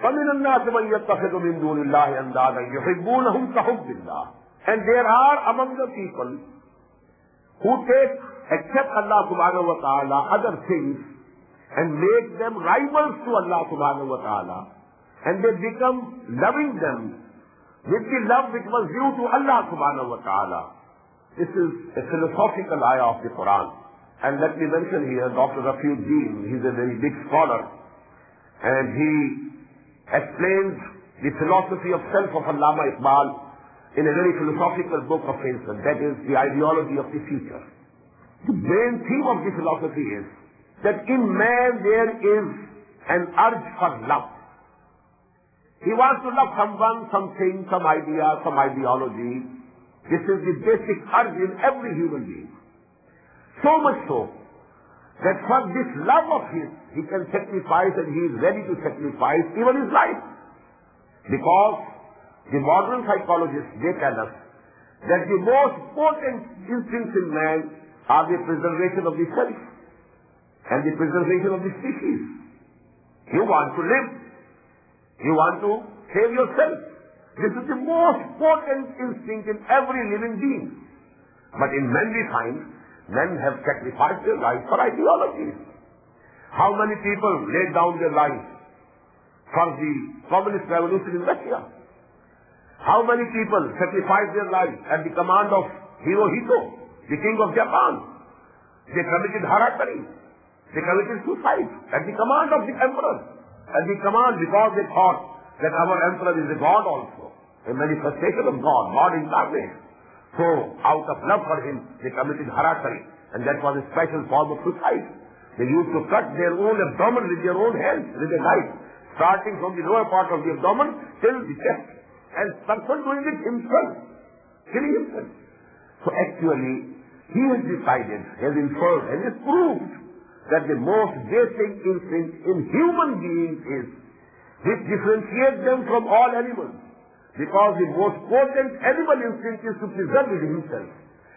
فَمِنَ النَّاسِ مَن يَتَّخِذُ مِن دُونِ اللَّهِ أَندَادًا يُحِبُّونَهُمْ كَحُبِّ اللَّهِ. And there are among the people who take, except Allah subhanahu wa ta'ala, other things and make them rivals to Allah subhanahu wa ta'ala, and they become loving them with the love which was due to Allah subhanahu wa ta'ala. This is a philosophical ayah of the Quran. And let me mention here, Dr. Rafiuddin, he's a very big scholar, and he explains the philosophy of self of Allama Iqbal in a very philosophical book of his, and that is the ideology of the future. The main theme of the philosophy is that in man there is an urge for love. He wants to love someone, something, some idea, some ideology. This is the basic urge in every human being. So much so that for this love of his, he can sacrifice, and he is ready to sacrifice even his life. Because the modern psychologists, they tell us that the most potent instincts in man are the preservation of the self and the preservation of the species. You want to live. You want to save yourself. This is the most potent instinct in every living being. But in men we find, men have sacrificed their lives for ideologies. How many people laid down their lives for the communist revolution in Russia? How many people sacrificed their lives at the command of Hirohito, the king of Japan? They committed harakiri. They committed suicide at the command of the emperor. At the command, because they thought that our emperor is a god also, a manifestation of God, God incarnate. So, out of love for him, they committed harakiri, and that was a special form of suicide. They used to cut their own abdomen with their own hands, with a knife, starting from the lower part of the abdomen till the chest, and person doing it himself, killing himself. So actually, he has decided, has inferred, and has proved that the most basic instinct in human beings is which differentiates them from all animals. Because the most potent animal instinct is to preserve himself.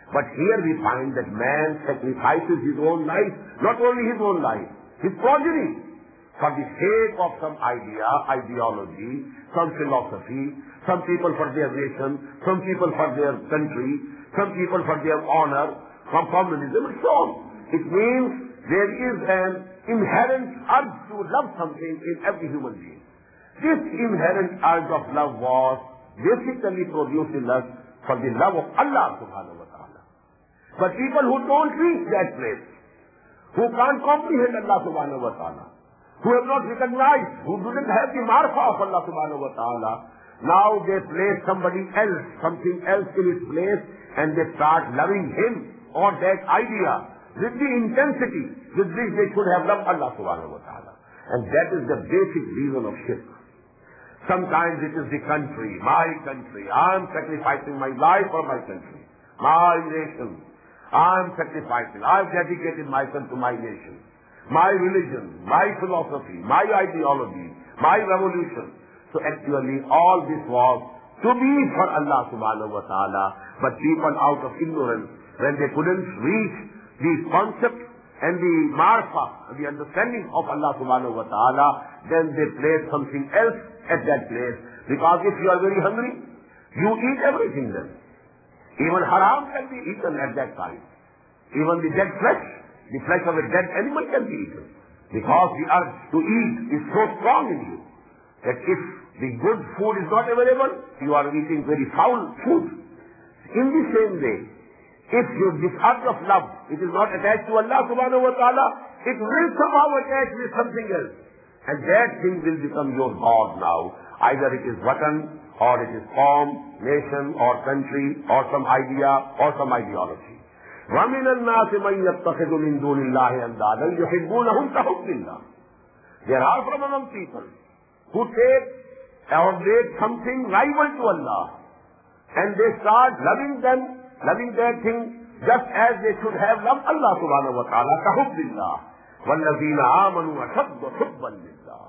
But here we find that man sacrifices his own life, not only his own life, his progeny, for the sake of some idea, ideology, some philosophy, some people for their nation, some people for their country, some people for their honor, from communism and so on. It means there is an inherent urge to love something in every human being. This inherent urge of love was basically produced in us for the love of Allah subhanahu wa ta'ala. But people who don't reach that place, who can't comprehend Allah subhanahu wa ta'ala, who have not recognized, who didn't have the marfa of Allah subhanahu wa ta'ala, now they place somebody else, something else in his place, and they start loving him or that idea with the intensity with which they should have loved Allah subhanahu wa ta'ala. And that is the basic reason of shirk. Sometimes it is the country, my country. I am sacrificing my life for my country, my nation. I am sacrificing. I have dedicated myself to my nation, my religion, my philosophy, my ideology, my revolution. So actually all this was to be for Allah subhanahu wa ta'ala, but people out of ignorance, when they couldn't reach the concept and the marfa, the understanding of Allah subhanahu wa ta'ala, then they place something else at that place. Because if you are very hungry, you eat everything then. Even haram can be eaten at that time. Even the dead flesh, the flesh of a dead animal can be eaten. Because the urge to eat is so strong in you, that if the good food is not available, you are eating very foul food. In the same way, if this urge of love, it is not attached to Allah subhanahu wa ta'ala, it will somehow attach with something else. And that thing will become your God now. Either it is watan, or it is form, nation, or country, or some idea, or some ideology. وَمِنَ النَّاسِ مَنْ يَتَّخِذُ مِن دُونِ اللَّهِ أَنْدَادًا يُحِبُّونَهُمْ كَحُبِّ اللَّهِ. There are from among people who take or make something rival to Allah, and they start loving them, loving that thing, just as they should have loved Allah subhanahu wa ta'ala, كَحُبِّ اللَّهِ وَالَّذِينَ آمَنُوا أَشَدُّ حُبًّا لِلَّهِ.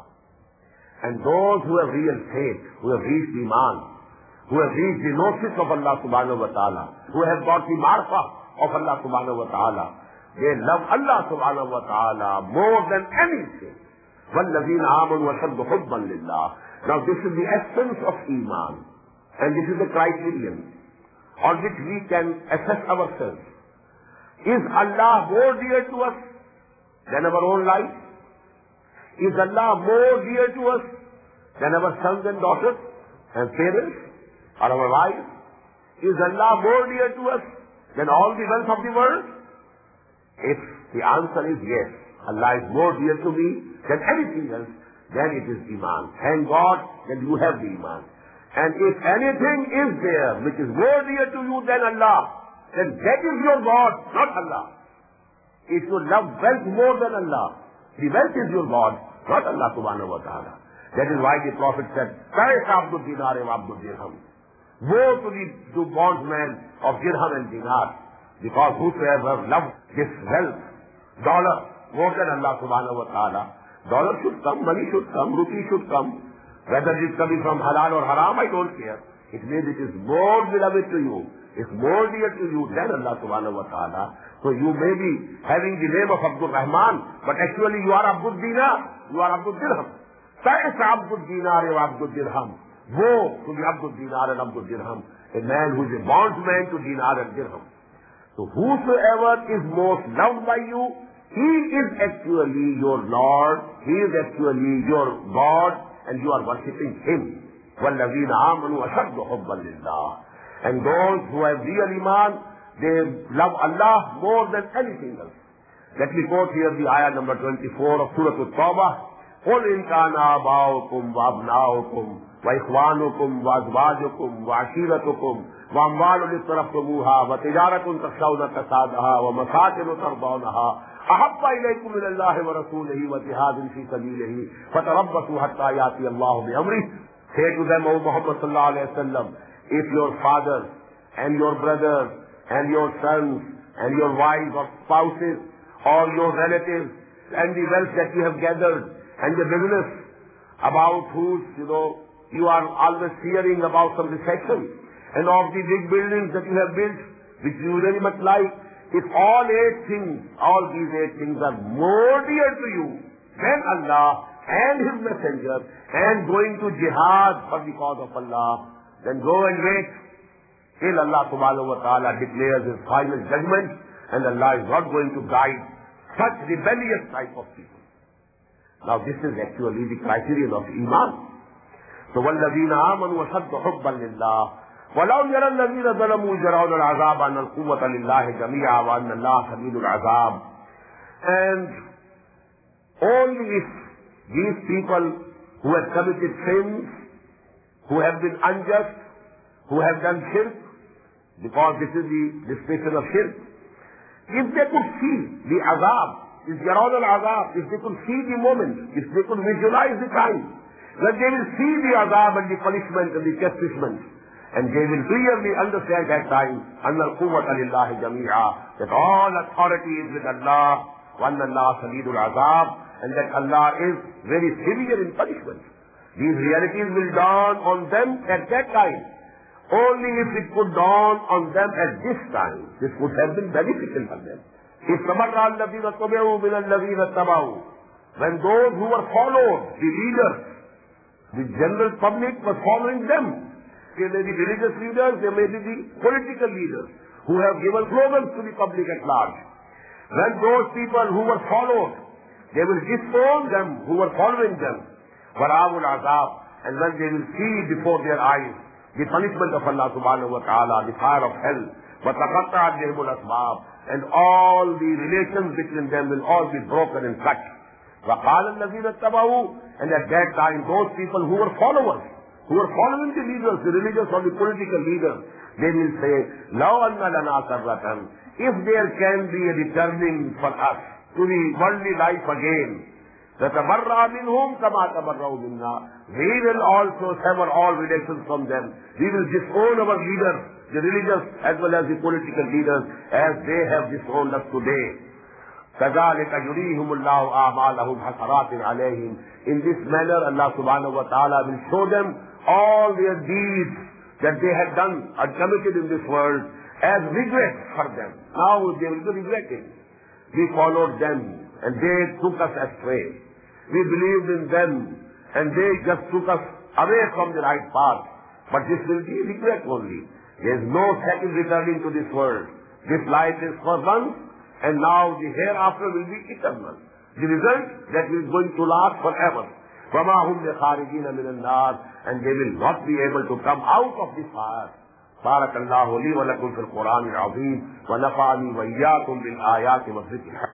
And those who have real faith, who have reached Iman, who have reached the gnosis of Allah subhanahu wa ta'ala, who have got the marfa of Allah subhanahu wa ta'ala, they love Allah subhanahu wa ta'ala more than anything. وَالَّذِينَ آمَنُوا أَشَدُّ حُبًّا لِلَّهِ. Now this is the essence of Iman. And this is the criterion on which we can assess ourselves. Is Allah more dear to us than our own life? Is Allah more dear to us than our sons and daughters and parents or our wives? Is Allah more dear to us than all the wealth of the world? If the answer is yes, Allah is more dear to me than anything else, then it is Iman. Thank God that you have the Iman. And if anything is there which is more dear to you than Allah, then that is your God, not Allah. If you love wealth more than Allah, the wealth is your God, not Allah subhanahu wa ta'ala. That is why the Prophet said, Sayaqool dinar wa abdul dirham. Woe to the bondsman of dirham and dinar, because whosoever loves this wealth, dollar, more than Allah subhanahu wa ta'ala, dollar should come, money should come, rupee should come. Whether it is coming from halal or haram, I don't care. It means it is more beloved to you. It's more dear to you than Allah subhanahu wa ta'ala. So you may be having the name of Abdul Rahman, but actually you are Abdul Dinar, you are Abdul Dirham. Ta'is Abdul Dinar wa Abdul Dirham. Woe to the Abdul Dinar and Abdul Dirham, a man who is a bondsman to Dinar and Dirham. So whosoever is most loved by you, he is actually your Lord, he is actually your God, and you are worshipping him. وَالَّذِينَ آمَنُوا أَشَدُّ حُبًّا لِلَّهِ. And those who have real Iman, they love Allah more than anything else. Let me quote here the ayah number 24 of Surah At-Tawbah. قُلْ إِنْ كَانَ آبَاؤُكُمْ وَأَبْنَاؤُكُمْ وَإِخْوَانُكُمْ وَأَزْوَاجُكُمْ وَعَشِيرَتُكُمْ وَأَمْوَالٌ اقْتَرَفْتُمُوهَا وَتِجَارَةٌ تَخْشَوْنَ كَسَادَهَا وَمَسَاكِنُ تَرْضَوْنَهَا أَحَبَّ إِلَيْكُم مِّنَ اللَّهِ وَرَسُولِهِ وَجِهَادٍ فِي سَبِيلِهِ فَتَرَبَّصُوا حَتَّى يَأْتِيَ اللَّهُ بِأَمْرِهِ. Say to them, O Muhammad sallallahu alayhi wa sallam, if your fathers and your brothers and your sons and your wives or spouses or your relatives and the wealth that you have gathered and the business about whose, you are always hearing about some recession, and of the big buildings that you have built, which you very much like, if all these eight things are more dear to you than Allah and His Messenger and going to jihad for the cause of Allah, then go and wait till Allah subhanahu wa ta'ala declares His final judgment, and Allah is not going to guide such rebellious type of people. Now this is actually the criterion of Iman. So وَالَّذِينَ آمَنُوا وَشَدُّ حُبًّا لِلَّهِ وَلَوْ يَرَى الَّذِينَ ظَلَمُوا يَرَوْنَ الْعَذَابَ أَنَّ الْقُوَّةَ لِلَّهِ جَمِيعًا وَأَنَّ اللَّهَ شَدِيدُ الْعَذَابِ. And only if these people who have committed sins, who have been unjust, who have done shirk, because this is the description of shirk, if they could see the azab, if they could see the moment, if they could visualize the time, then they will see the azab and the punishment and the chastisement, and they will clearly understand that time, أَنَّ الْقُوَّةَ لِلَّهِ جَمِيعًا, that all authority is with Allah, وَأَنَّ اللَّهَ شَدِيدُ الْعَذَابِ, and that Allah is very severe in punishment. These realities will dawn on them at that time. Only if it could dawn on them at this time, this would have been beneficial for them. If تَبَرَّأَ الَّذِينَ اتَّبَعُوا مِنَ الَّذِينَ اتَّبَعُوا, when those who were followed, the leaders, the general public was following them. They may be religious leaders, they may be the political leaders who have given slogans to the public at large. When those people who were followed, they will disown them who were following them. وَرَأَوُا الْعَذَابَ, and when they will see before their eyes the punishment of Allah subhanahu wa ta'ala, the fire of hell, وَتَقَطَّعَتْ بِهِمُ الْأَسْبَابُ, and all the relations between them will all be broken and cut. وَقَالَ الَّذِينَ اتَّبَعُوا, and at that time those people who were followers, who were following the leaders, the religious or the political leaders, they will say, لَوْ أَنَّ لَنَا كَرَّةً, if there can be a returning for us to the worldly life again, فَتَبَرَّأَ مِنْهُمْ كَمَا تَبَرَّأُوا مِنَّا, we will also sever all relations from them. We will disown our leaders, the religious as well as the political leaders, as they have disowned us today. كَذَلِكَ يُرِيهِمُ اللَّهُ أَعْمَالَهُمْ حَسَرَاتٍ عَلَيْهِمْ. In this manner, Allah subhanahu wa ta'ala will show them all their deeds that they had done or committed in this world as regret for them. Now they will be regretting. We followed them and they took us astray. We believed in them and they just took us away from the right path. But this will be regret only. There is no second returning to this world. This life is for once, and now the hereafter will be eternal. The result, that is going to last forever. وَمَا هُمْ بِخَارِجِينَ مِنَ النَّارِ, and they will not be able to come out of this fire. بارك الله لي ولكم في القرآن العظيم ونفعني وإياكم بالآيات والذكر.